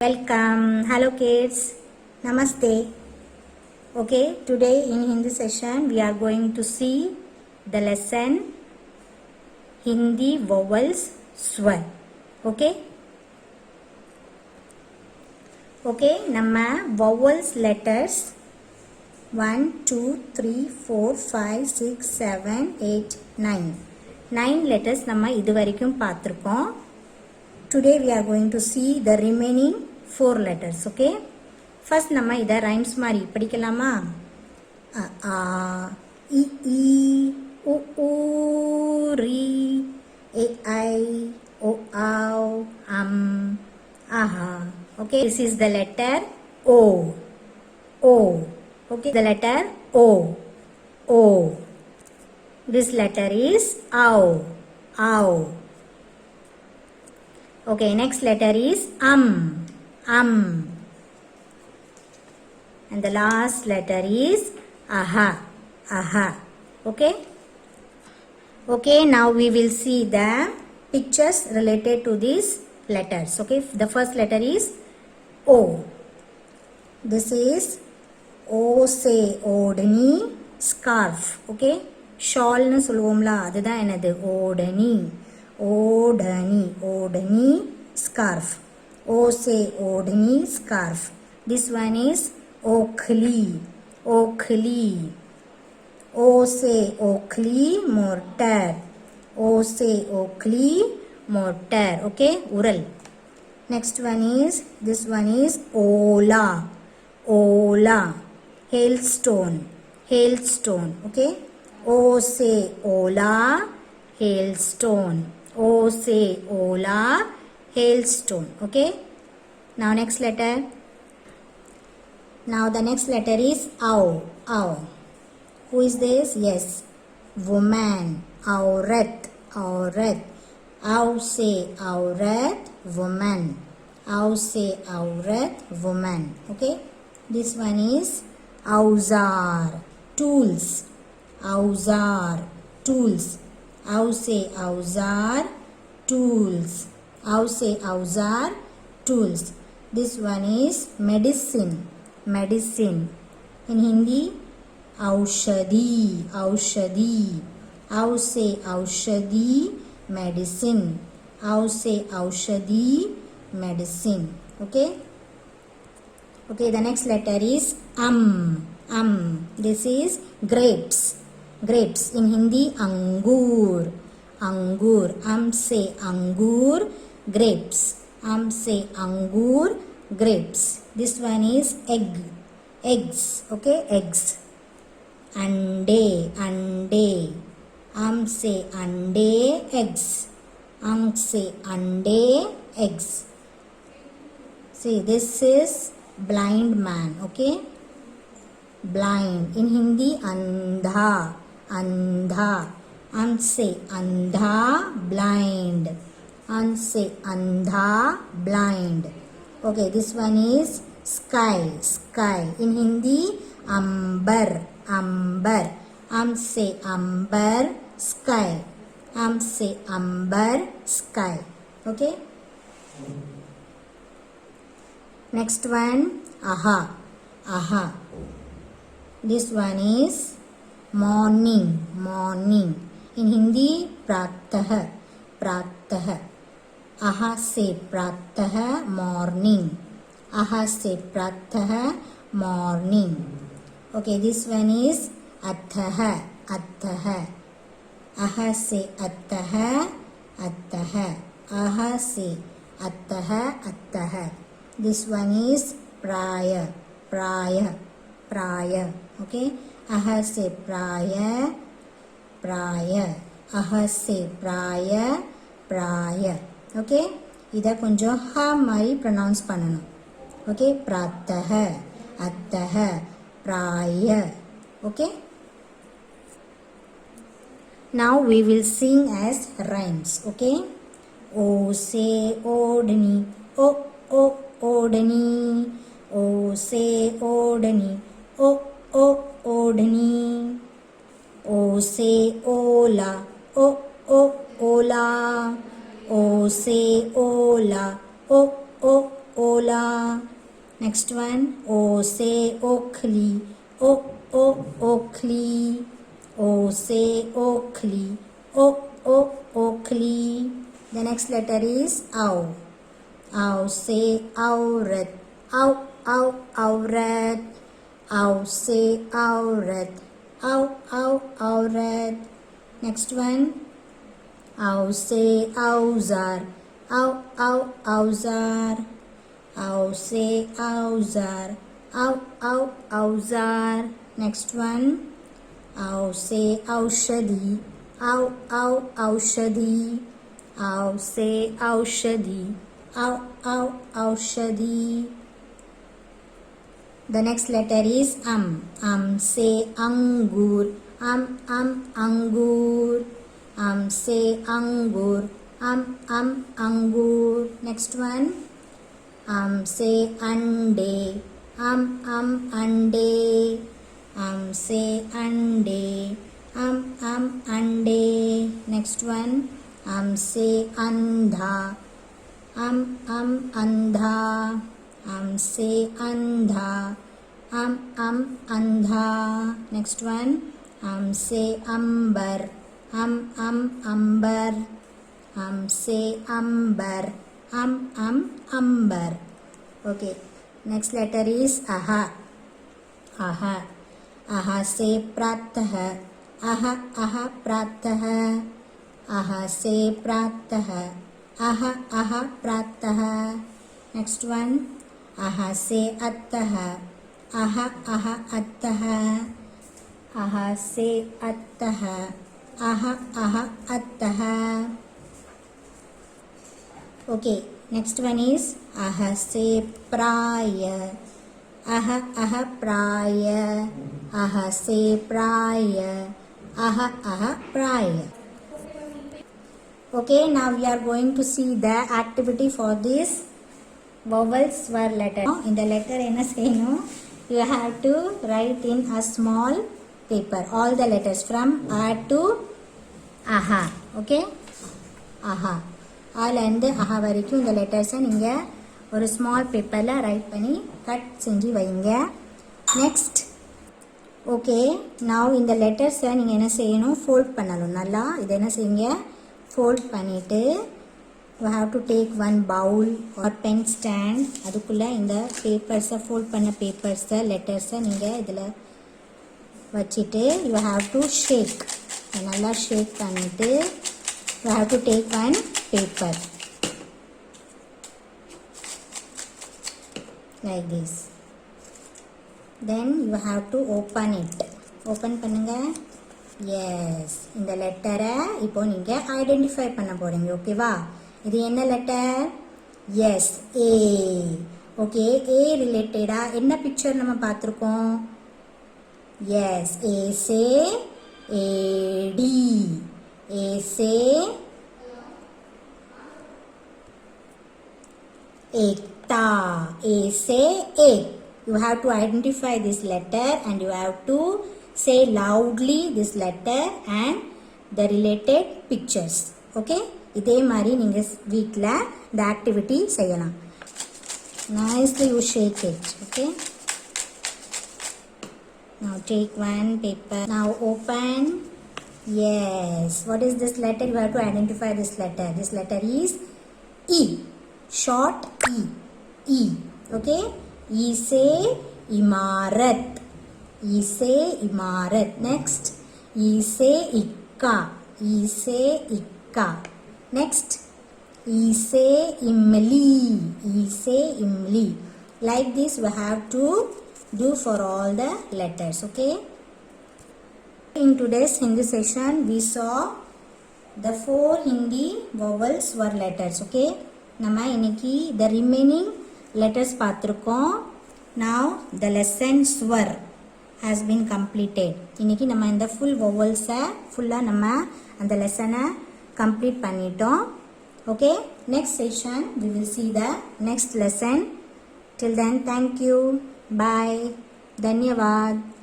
Welcome. Hello kids. Namaste. Okay, today in Hindi session we are going to see the lesson Hindi vowels swar. Okay? Okay, ನಮ್ಮ vowels letters 1 2 3 4 5 6 7 8 9 9 letters நம்ம இதுவரைக்கும் பார்த்திருக்கோம். Today we are going to see the remaining 4 letters. Okay, first நம்ம இத rhymes மாதிரி படிக்கலாமா? a a i i u u ri e i o au aha. Okay, this is the letter o. Okay, the letter o. This letter is ow. Okay, next letter is and the last letter is aha. Okay, now we will see the pictures related to these letters. Okay, the first letter is o. This is o say odani scarf. Okay, shawl nu solvomla adudha enadu odani scarf. O say odani scarf. This one is oakley. O say oakley mortar. Okay, ural. Next one is, this one is ola. Hailstone. Okay, o say ola hailstone. Okay, now next letter. Now the next letter is ow. Who is this? Yes, woman. Aurat. Ow say aurat, woman. Okay, this one is auzar, tools. Ow say auzar, tools. This one is medicine. In Hindi, aushadhi. Ow say aushadhi, medicine. Okay, the next letter is this is grapes. In Hindi, angur. Say angur, grapes. This one is eggs. Okay, eggs. Ande. Say ande, eggs. Say ande, eggs. See, this is blind man. Okay, blind. In Hindi, andha. Say andha, blind. Say andha, blind. Okay, this one is sky. In Hindi, ambar. Say ambar, sky. Say ambar, sky. Okay, next one, aha. This one is morning. In Hindi, pratah. Aha say pratah, morning. Okay, this one is attah. Aha say attah. Say attah. This one is prior. Okay, aha say prior. Say prior. Okay, இதை கொஞ்சம் ஹா மாதிரி pronounce பண்ணணும். Okay, பிராத்தஹ, அத்தஹ, பிராய. Okay, now we will sing as rhymes. Okay, o say odani, o odani. O say odani, o odani. O say ola, o ola. O say ola, o ola. Next one, O say Oakley, Oakley. O say Oakley, Oakley. The next letter is ow. Ow say aurat, aurat. Ow say aurat, aurat. Next one, ow say auzar, auzar. Ow say auzar, auzar. Next one, ow say aushadi, aushadi. Ow say aushadi, aushadi. The next letter is say angur, angur. Say angur, angur. Next one, say ande, ande. Say ande, ande. Next one, say andha, andha. Say andha, andha. Next one, say ambar, ambar. Say ambar, ambar. Okay, next letter is aha, say pratah, pratah. Say pratah, pratah. Next one, say attah, attah. Say attah, attah. Okay, next one is say praya, praya. Say praya, praya. Okay, now we are going to see the activity for this vowel svar letter. In the letter enna seiyano, you have to write in a small paper all the letters from a to aha. Okay, aha. ஆலேருந்து ஆஹா வரைக்கும் இந்த லெட்டர்ஸை நீங்கள் ஒரு small பேப்பரில் right பண்ணி cut செஞ்சு வைங்க. Next, okay, நான் இந்த லெட்டர்ஸை நீங்கள் என்ன செய்யணும், ஃபோல்ட் பண்ணணும். நல்லா இதை என்ன செய்யுங்க, ஃபோல்ட் பண்ணிவிட்டு you have to take one bowl or pen stand. அதுக்குள்ளே இந்த பேப்பர்ஸை, ஃபோல்ட் பண்ண பேப்பர்ஸை, லெட்டர்ஸை நீங்கள் இதில் வச்சுட்டு யூ ஹாவ் டு ஷேக். நல்லா ஷேக் பண்ணிவிட்டு you have to take one paper like this. Then you have to open it. Open பண்ணுங்க. Yes, இந்த லெட்டரை இப்போ நீங்கள் ஐடென்டிஃபை பண்ண போகிறீங்க. ஓகேவா, இது என்ன letter? Yes, A. Okay, A ரிலேட்டடாக என்ன பிக்சர் நம்ம பார்த்துருக்கோம்? எஸ், ஏ சே ஏடி. A say ekta. A say ek. You have to identify this letter and you have to say loudly this letter and the related pictures. Okay, இதே மாதிரி நீங்க வீட்ல இந்த ஆக்டிவிட்டி செய்யலாம். Nicely you shake it. Okay, now take one paper. Now open. Yes, what is this letter? You have to identify this letter. This letter is E, short E, E. Okay, E say imarat, E say imarat. Next, E say ikka, E say ikka. Next, E say imli, E say imli. Like this we have to do for all the letters. Okay, in today's Hindi session we saw the 4 Hindi vowels were letters. Okay, நம்ம இன்னைக்கு the remaining letters பார்த்திருக்கோம். Now the lesson swar has been completed. இன்னைக்கு நம்ம இந்த full vowels ஃபுல்லா நம்ம அந்த லெசனை complete பண்ணிட்டோம். Okay, next session we will see the next lesson. Till then, thank you. Bye. धन्यवाद.